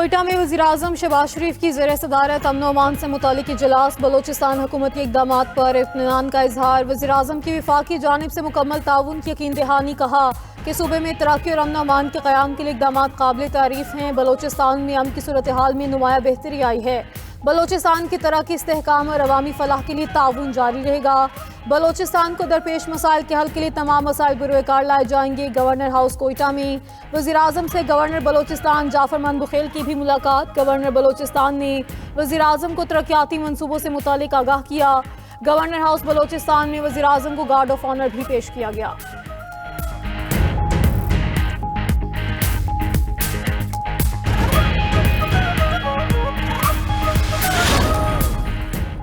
कोयटा में वज़ीर-ए-आज़म शहबाज शरीफ की ज़ेर सदारत अमन अमान से मुतालिक इजलास। बलोचिस्तान हुकूमती इक़दामात पर इत्मीनान का इजहार। वज़ीर-ए-आज़म की वफाकी जानिब से मुकम्मल ताउन की यकीन दहानी। कहा कि सूबे में तरक्की और अमन अमान के क़याम के लिए इक़दामात काबिल तारीफ़ हैं। बलोचिस्तान में अमन की सूरत हाल में नुमाया बेहतरी आई है। बलोचिस्तान की तरक्की, इस्तेहकाम और अवामी फलाह के लिए ताउन जारी रहेगा। बलोचिस्तान को दरपेश मसाइल के हल के लिए तमाम मसाइल बुरुएकार लाए जाएंगे। गवर्नर हाउस कोयटा में वज़ीर-ए-आज़म से गवर्नर बलोचिस्तान जाफर महमूद बुखेल की भी मुलाकात। गवर्नर बलोचिस्तान ने वज़ीर-ए-आज़म को तरक्याती मंसूबों से मुतालिक आगाह किया। गवर्नर हाउस बलोचिस्तान में वज़ीर-ए-आज़म को गार्ड ऑफ ऑनर भी पेश किया गया।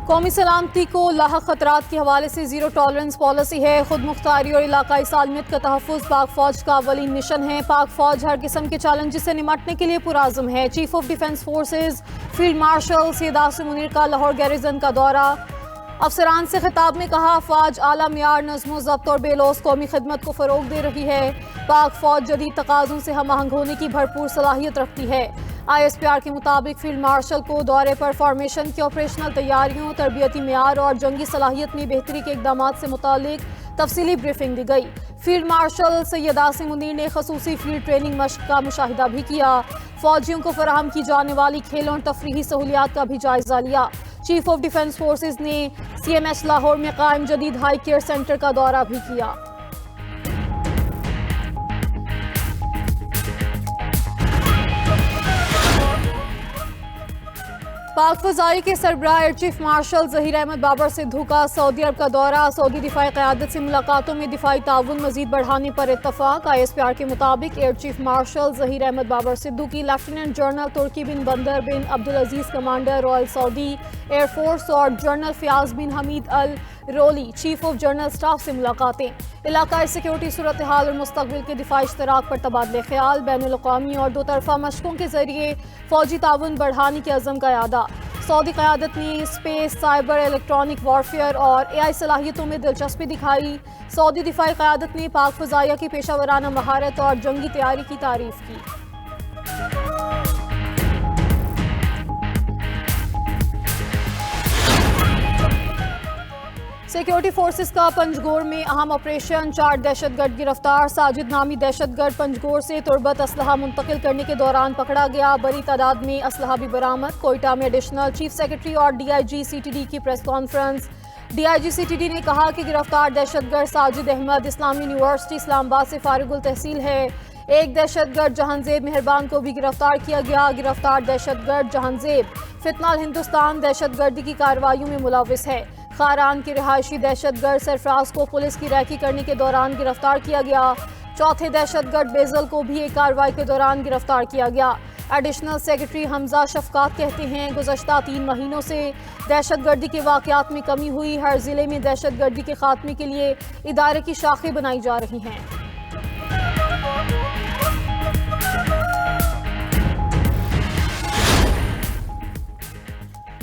कौमी सलामती को लाहक खतरात के हवाले से ज़ीरो टॉलरेंस पॉलिसी है। खुद मुख्तारी और इलाकाई सालमियत का तहफ़्फ़ुज़ पाक फ़ौज का अवलीन मिशन है। पाक फ़ौज हर किस्म के चैलेंज से निमटने के लिए पुराज़म है। Chief of defence forces field marshal Syed Asim Munir का लाहौर गैरिजन का दौरा। अफसरान से खिताब में कहा, फ़ौज आला मियार नज़्म ज़ब्त और बेलौस कौमी खिदमत को फ़रोग़ दे रही है। पाक फ़ौज जदीद तकाज़ों से हम आहंग होने की भरपूर सलाहियत रखती है। ISPR के मुताबिक फील्ड मार्शल को दौरे पर फॉर्मेशन की ऑपरेशनल तैयारियों, तरबियती मियार और जंगी सलाहियत में बेहतरी के इक़दामात से मुतालिक तफसीली ब्रीफिंग दी गई। फील्ड मार्शल सैयद आसिम मुनीर ने खसूसी फील्ड ट्रेनिंग मश्क का मुशाहिदा भी किया। फौजियों को फराहम की जाने वाली खेलों और तफरीही सहूलियात का भी जायजा लिया। चीफ ऑफ डिफेंस फोर्सेज ने CMH लाहौर में कायम जदीद हाई केयर सेंटर का दौरा भी किया। पाक फ़ज़ाई के सरबराह air chief marshal Zaheer Ahmed Babar Sidhu का सऊदी अरब का दौरा। सऊदी दिफाई क़यादत से मुलाकातों में दिफाई ताउन मज़ीद बढ़ाने पर इत्तफ़ाक़। ISPR के मुताबिक air chief marshal Zaheer Ahmed Babar Sidhu की lieutenant general Turki bin Bandar bin Abdul Aziz commander Royal Saudi Air Force और general Fayyaz bin Hamid al Ruwaili chief of general staff से मुलाकातें। इलाकाई सिक्योरिटी सूरत हाल और मुस्तक़बिल के दिफाई इश्तराक पर तबादले ख्याल। बैनुल-अक़वामी और दो तरफ़ा मशकों के ज़रिए फ़ौजी ताउन बढ़ाने के अज़म का यादा। सऊदी क़यादत ने स्पेस, साइबर, इलेक्ट्रॉनिक वॉरफेयर और AI सलाहियतों में दिलचस्पी दिखाई। सऊदी दिफाई क़यादत ने पाक फ़ज़ाइया की पेशावराना महारत और जंगी तैयारी की तारीफ़ की। सिक्योरिटी फोर्सेस का पंजगोर में अहम ऑपरेशन। 4 दहशतगर्द गिरफ्तार। साजिद नामी दहशतगर्द पंजगोर से तुरबत असलहा मुंतकिल करने के दौरान पकड़ा गया। बड़ी तादाद में असलहा भी बरामद। कोयटा में एडिशनल चीफ सेक्रेटरी और DIG CTD की प्रेस कॉन्फ्रेंस। DIG CTD ने कहा कि गिरफ्तार दहशतगर्द साजिद अहमद इस्लामी यूनिवर्सिटी इस्लामाबाद से फारिगुल तहसील है। एक दहशतगर्द जहांजेब मेहरबान को भी गिरफ्तार किया गया। गिरफ्तार दहशतगर्द जहांजेब फितनाल हिंदुस्तान दहशतगर्दी की कार्रवाइयों में मुलविस है। खारान के रिहायशी दहशतगर्द सरफराज को पुलिस की रैकी करने के दौरान गिरफ्तार किया गया। चौथे दहशतगर्द बेजल को भी एक कार्रवाई के दौरान गिरफ्तार किया गया। एडिशनल सेक्रेटरी हमजा शफकात कहते हैं, गुज़श्ता 3 महीनों से दहशतगर्दी के वाक़यात में कमी हुई। हर ज़िले में दहशतगर्दी के खात्मे के लिए इदारे की शाखें बनाई जा रही हैं।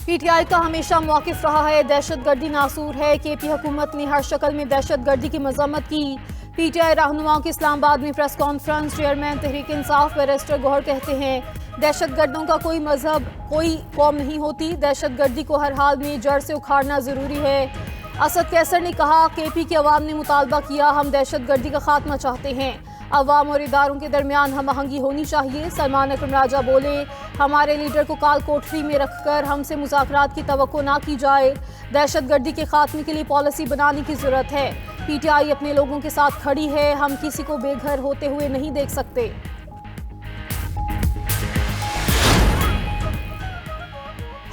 PTI का हमेशा मौक़िफ़ रहा है, दहशतगर्दी नासूर है। KP हुकूमत ने हर शक्ल में दहशतगर्दी की मज़म्मत की। PTI रहनुमाओं की इस्लामाबाद में press conference. Chairman Tehreek Insaf barrister Gauhar कहते हैं, दहशतगर्दों का कोई मजहब, कोई कौम नहीं होती। दहशतगर्दी को हर हाल में जड़ से उखाड़ना ज़रूरी है। असद कैसर ने कहा, KP के अवाम ने मुतालबा किया, हम दहशतगर्दी का खात्मा चाहते हैं। अवाम और इदारों के दरमियान हम आहंगी होनी चाहिए। सलमान अकरम राजा बोले, हमारे लीडर को काल कोठरी में रखकर हमसे मुज़ाकरात की तवक्को ना की जाए। दहशतगर्दी के खात्मे के लिए पॉलिसी बनाने की ज़रूरत है। PTI अपने लोगों के साथ खड़ी है। हम किसी को बेघर होते हुए नहीं देख सकते।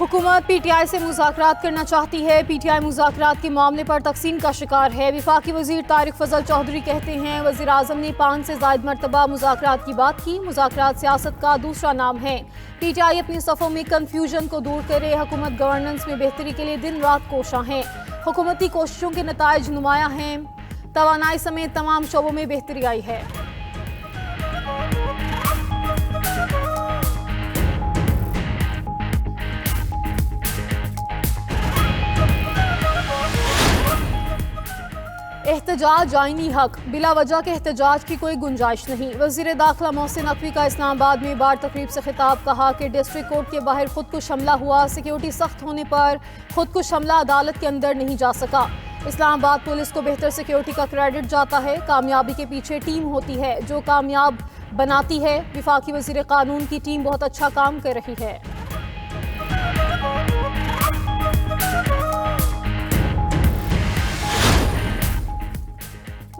हुकूमत PTI से मुज़ाकरात करना चाहती है। PTI मुज़ाकरात के मामले पर तकसीम का शिकार है। वफाकी वज़ीर तारिक फजल चौधरी कहते हैं, वज़ीर-ए-आज़म ने 5 से ज़ायद मरतबा मुज़ाकरात की बात की। मुज़ाकरात सियासत का दूसरा नाम है। PTI अपने सफ़ों में कन्फ्यूजन को दूर करे। हुकूमत गवर्नेंस में बेहतरी के लिए दिन रात कोशां है। हुकूमती कोशिशों के नताइज नुमाया हैं। तवानाई समेत तमाम शोबों में बेहतरी आई है। एहतजाज आईनी हक, बिला वजह के एहतजाज की कोई गुंजाइश नहीं। वज़ीर दाखिला मोहसिन नकवी का इस्लामाबाद में बार तकरीब से खिताब, कहा कि डिस्ट्रिक्ट कोर्ट के बाहर खुदकुश हमला हुआ, सिक्योरिटी सख्त होने पर खुदकुश हमला अदालत के अंदर नहीं जा सका। इस्लामाबाद पुलिस को बेहतर सिक्योरिटी का क्रेडिट जाता है, कामयाबी के पीछे टीम होती है जो कामयाब बनाती है। विफाकी वज़ीर कानून की टीम बहुत अच्छा काम कर रही है।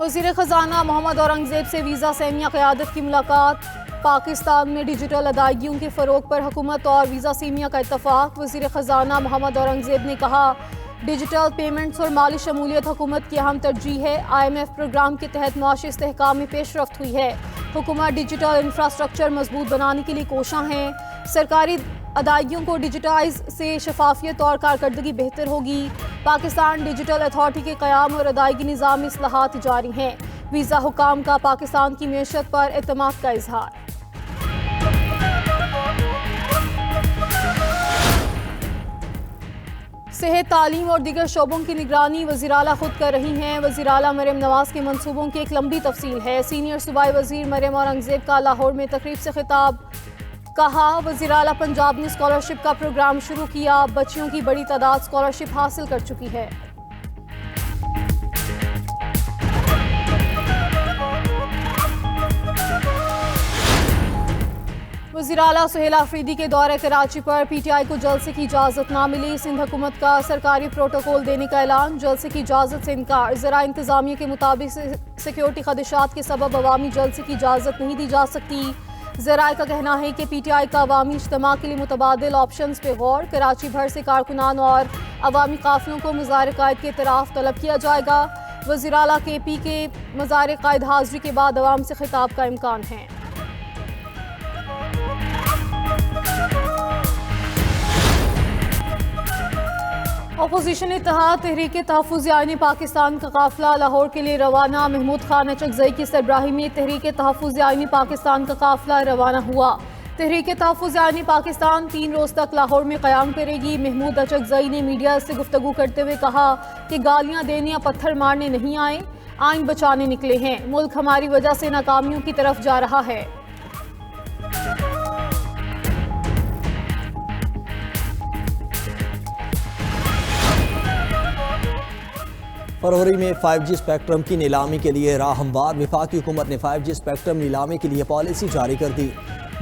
वज़ीर ख़जाना मोहम्मद औरंगज़ेब से वीज़ा सेमिया क़यादत की मुलाकात। पाकिस्तान में डिजिटल अदायगियों के फ़रोग पर हुकूमत और वीज़ा सेमिया का इत्तफ़ाक़। वज़ीर ख़जाना मोहम्मद औरंगज़ेब ने कहा, डिजिटल पेमेंट्स और माली शमूलियत हुकूमत की अहम तरजीह है। IMF प्रोग्राम के तहत मुआशी इस्तेहकाम में पेशरफ्त हुई है। हुकूमत डिजिटल इंफ्रास्ट्रक्चर मजबूत बनाने के लिए कोशां है। सरकारी अदायगियों को डिजिटाइज से शफाफियत और कारकर्दगी बेहतर होगी। पाकिस्तान डिजिटल अथॉरिटी के क़याम और अदायगी निज़ाम में इस्लाहात जारी हैं। वीज़ा हुकाम का पाकिस्तान की मैशत पर एतमाद का इजहार। सेहत, तालीम और दीगर शोबों की निगरानी वज़ीर आला खुद कर रही हैं। वज़ीर आला मरियम नवाज के मंसूबों की एक लंबी तफसील है। सीनियर सूबाई वज़ीर मरियम औरंगज़ेब का लाहौर में तकरीब से खिताब, कहा वज़ीर आला पंजाब ने स्कॉलरशिप का प्रोग्राम शुरू किया, बच्चियों की बड़ी तादाद स्कॉलरशिप हासिल कर चुकी है। वज़ीर आला सुहेल आफरीदी के दौरे कराची पर PTI को जलसे की इजाज़त ना मिली। सिंध हुकूमत का सरकारी प्रोटोकॉल देने का ऐलान, जलसे की इजाज़त से इनकार। ज़रा इंतज़ामिया के मुताबिक सिक्योरिटी खदशात के सबब अवामी जलसे की इजाज़त नहीं दी जा सकती। ज़राए का कहना है कि PTI का अवामी इज्तिमा के लिए मुतबादिल ऑप्शंस पे गौर। कराची भर से कारकुनान और अवामी काफिलों को मज़ार कायद के इतराफ़ तलब किया जाएगा। वज़ीर आला KP के मज़ार कायद हाज़री के बाद अवाम से खिताब का इम्कान है। अपोजिशन इत्तेहाद तहरीक तहफ़्फ़ुज़ आईन पाकिस्तान का काफ़िला लाहौर के लिए रवाना। महमूद खान अचकज़ई की सरबराही में तहरीक तहफ़्फ़ुज़ आईन पाकिस्तान का काफ़िला रवाना हुआ। तहरीक तहफ़्फ़ुज़ आईन पाकिस्तान 3 रोज़ तक लाहौर में क़याम करेगी। महमूद अचकज़ई ने मीडिया से गुफ्तगू करते हुए कहा कि गालियाँ देने या पत्थर मारने नहीं आए, आइन बचाने निकले हैं। मुल्क हमारी वजह से नाकामियों की तरफ जा रहा है। फरवरी में 5G स्पेक्ट्रम की नीलामी के लिए राह हमवार। वफाकी हुकूमत ने 5G स्पेक्ट्रम नीलामी के लिए पॉलिसी जारी कर दी।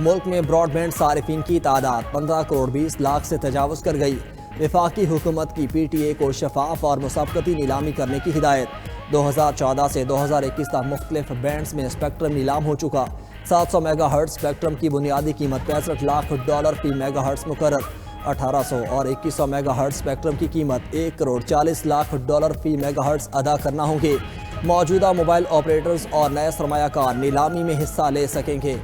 मुल्क में ब्रॉडबैंड सारिफिन की तादाद 15 करोड़ 20 लाख से तजावज़ कर गई। वफाकी हुकूमत की PTA को शफाफ और मुसाबकती नीलामी करने की हिदायत। 2014 से 2021 तक मुख्तलिफ बैंड्स में स्पेक्ट्रम नीलाम हो चुका। 700 मेगाहर्ट्ज़ स्पेक्ट्रम की बुनियादी कीमत $65 लाख फी मेगाहर्ट्ज़ मुकर्रर। 1800 और 2100 मेगाहर्ट्ज़ स्पेक्ट्रम की कीमत $1 करोड़ 40 लाख फी मेगाहर्ट्ज़ अदा करना होंगे। मौजूदा मोबाइल ऑपरेटर्स और नए सरमायाकार नीलामी में हिस्सा ले सकेंगे।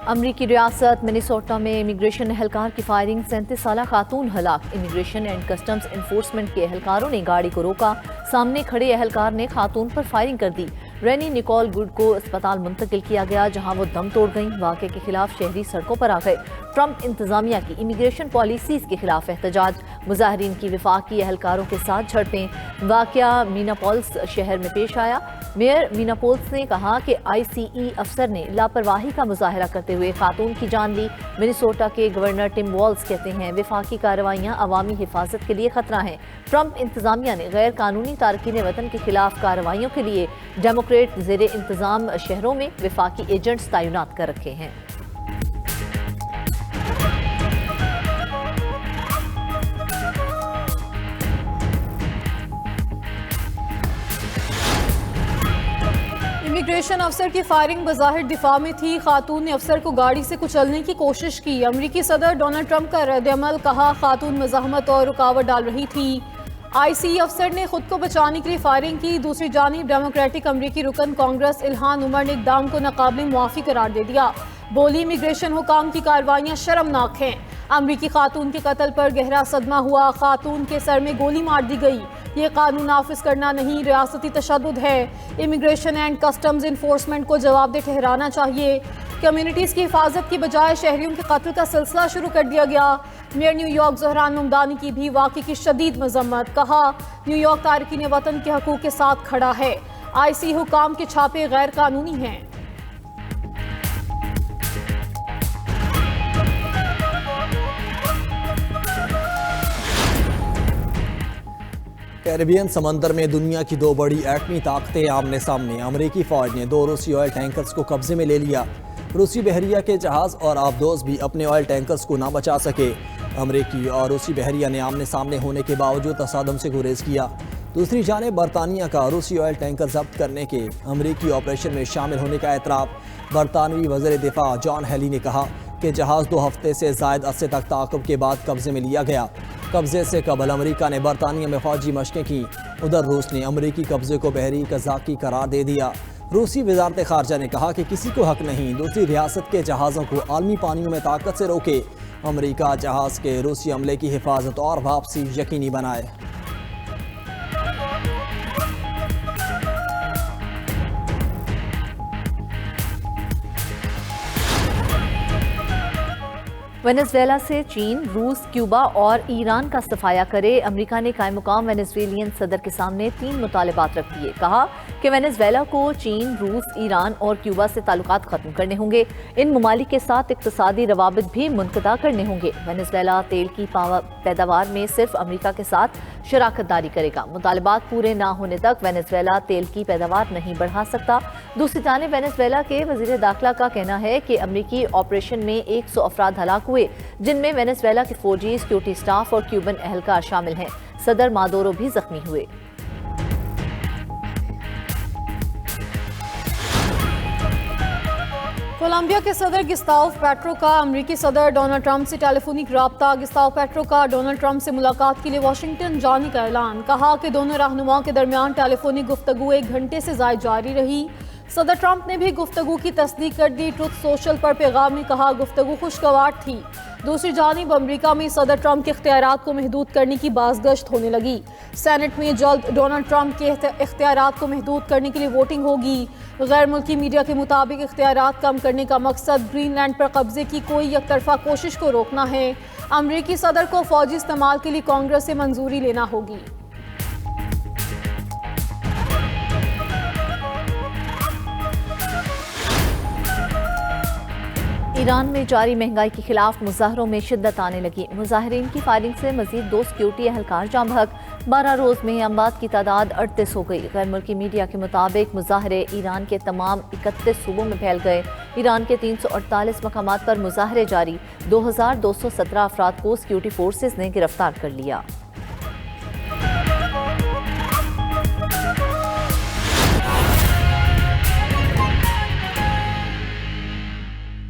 अमरीकी रियासत मिनेसोटा में इमिग्रेशन एहलकार की फायरिंग, 37 साला खातून हलाक। इमिग्रेशन एंड कस्टम्स इन्फोर्समेंट के एहलकारों ने गाड़ी को रोका, सामने खड़े एहलकार ने खातून पर फायरिंग कर दी। रेनी निकोल गुड को अस्पताल मुंतकिल किया गया, जहां वो दम तोड़ गईं। वाक़े के खिलाफ शहरी सड़कों पर आ गए। ट्रंप इंतजामिया की इमिग्रेशन पॉलिसीज़ के खिलाफ एहतजाज, मुजाहरीन की वफाकी एहलकारों के साथ झड़पें। वाक़या मिनापोलिस शहर में पेश आया। मेयर मिनापोलिस ने कहा कि ICE अफसर ने लापरवाही का मुजाहरा करते हुए खातून की जान ली। मिनेसोटा के गवर्नर टिम वॉल्स कहते हैं वफाकी कार्रवाइयाँ अवामी हिफाजत के लिए खतरा हैं। ट्रंप इंतजामिया ने गैर कानूनी तारकीन वतन के खिलाफ कार्रवाइयों के लिए डेमोक्रेट ज़ेरे इंतजाम शहरों में वफाकी एजेंट्स तैनात कर रखे हैं। इमिग्रेशन अफसर की फायरिंग बज़ाहिर दिफा में थी। खातून ने अफसर को गाड़ी से कुचलने की कोशिश की। अमरीकी सदर डोनाल्ड ट्रंप का रद्द-ए-अमल, कहा खातून मज़ाहमत और रुकावट डाल रही थी। ICE अफसर ने खुद को बचाने के लिए फायरिंग की। दूसरी जानिब डेमोक्रेटिक अमरीकी रुकन कांग्रेस इल्हान उमर ने इक़दाम को नाकाबिल मुआफ़ी करार दे दिया। बोली इमिग्रेशन हुकाम की कार्रवाइयाँ शर्मनाक हैं। अमरीकी खातून के कत्ल पर गहरा सदमा हुआ। खातून के सर में गोली मार दी गई। ये कानून नाफिज करना नहीं, रियासती तशद्दुद है। इमिग्रेशन एंड कस्टम्स इन्फोर्समेंट को जवाबदेह ठहराना चाहिए। कम्युनिटीज की हिफाजत की बजाय शहरियों के कत्ल का सिलसिला शुरू कर दिया गया। मेयर न्यूयॉर्क ज़हरान ममदानी की भी वाक़े की शदीद मजम्मत, कहा न्यूयॉर्क तारकीन वतन के हकूक़ के साथ खड़ा है। IC हुकाम के छापे गैर कानूनी हैं। कैरिबियन समंदर में दुनिया की दो बड़ी एटमी ताकतें आमने सामने। अमेरिकी फौज ने 2 रूसी ऑयल टैंकर्स को कब्जे में ले लिया। रूसी बहरिया के जहाज और आबदोज भी अपने ऑयल टैंकर्स को ना बचा सके। अमेरिकी और रूसी बहरिया ने आमने सामने होने के बावजूद तसादम से गुरेज किया। दूसरी जानिब बरतानिया का रूसी ऑयल टैंकर जब्त करने के अमेरिकी ऑपरेशन में शामिल होने का एतराफ़। बरतानवी वज़ीर दिफा जॉन हेली ने कहा कि जहाज़ 2 हफ्ते से ज़ायद अरसे तक ताक़ुब के बाद कब्जे में लिया गया। कब्जे से कबल अमेरिका ने बरतानिया में फौजी मशक़ें की। उधर रूस ने अमेरिकी कब्जे को बहरी कज़ाकी करार दे दिया। रूसी वज़ारत ख़ारजा ने कहा कि किसी को हक नहीं दूसरी रियासत के जहाज़ों को आलमी पानियों में ताकत से रोके। अमेरिका जहाज़ के रूसी हमले की हिफाजत और वापसी यकीनी बनाए। वेनेजुएला से चीन, रूस, क्यूबा और ईरान का सफाया करे। अमेरिका ने कायम मुकाम वेनेजुएलियन सदर के सामने 3 मुतालबात रख दिए। कहा कि वेनेजुएला को चीन, रूस, ईरान और क्यूबा से ताल्लुकात खत्म करने होंगे। इन ममालिक के साथ इक्तसादी रवाबित भी मुनक़दा करने होंगे। वेनेजुएला तेल की पैदावार में सिर्फ अमेरिका के साथ शराकत दारी करेगा। मुतालबात पूरे ना होने तक वेनेजुएला तेल की पैदावार नहीं बढ़ा सकता। दूसरी जानिब वेनेजुएला के वज़ीर दाखिला का कहना है कि अमेरिकी ऑपरेशन में 100 अफराद हलाक हुए, जिनमें वेनेजुएला के फौजी, सिक्योरिटी स्टाफ और क्यूबन एहलकार शामिल हैं। सदर मादोरो भी जख्मी हुए। कोलंबिया के सदर गुस्ताव पेट्रो का अमेरिकी सदर डोनाल्ड ट्रंप से टेलीफोनिक राब्ता। गुस्ताव पेट्रो का डोनाल्ड ट्रंप से मुलाकात के लिए वाशिंगटन जाने का ऐलान। कहा कि दोनों रहनुमाओं के दरमियान टेलीफोनिक गुफ्तगू 1 घंटे से ज़ायद जारी रही। सदर ट्रंप ने भी गुफ्तगू की तस्दीक कर दी। ट्रुथ सोशल पर पैगाम में कहा गुफ्तगू खुशगवार थी। दूसरी जानिब अमेरिका में सदर ट्रंप के इख्तियारात को महदूद करने की बाज़गश्त होने लगी। सेनेट में जल्द डोनाल्ड ट्रंप के इख्तियारात को महदूद करने के लिए वोटिंग होगी। गैर मुल्की मीडिया के मुताबिक इख्तियारात कम करने का मकसद ग्रीनलैंड पर कब्जे की कोई एकतरफा कोशिश को रोकना है। अमेरिकी सदर को फौजी इस्तेमाल के लिए कांग्रेस से मंजूरी लेना होगी। ईरान में जारी महंगाई के खिलाफ मुजाहरों में शिद्दत आने लगी। मुजाहिरीन की फायरिंग से मजीद 2 सिक्योरिटी एहलकार जाँ बहक। 12 रोज़ में अमवात की तादाद 38 हो गई। गैर मुल्की मीडिया के मुताबिक मुजाहरे ईरान के तमाम 31 सूबों में फैल गए। ईरान के 348 मकामात पर मुजाहरे जारी। 2217 अफराद को सिक्योरिटी फोर्सेज ने गिरफ्तार कर लिया।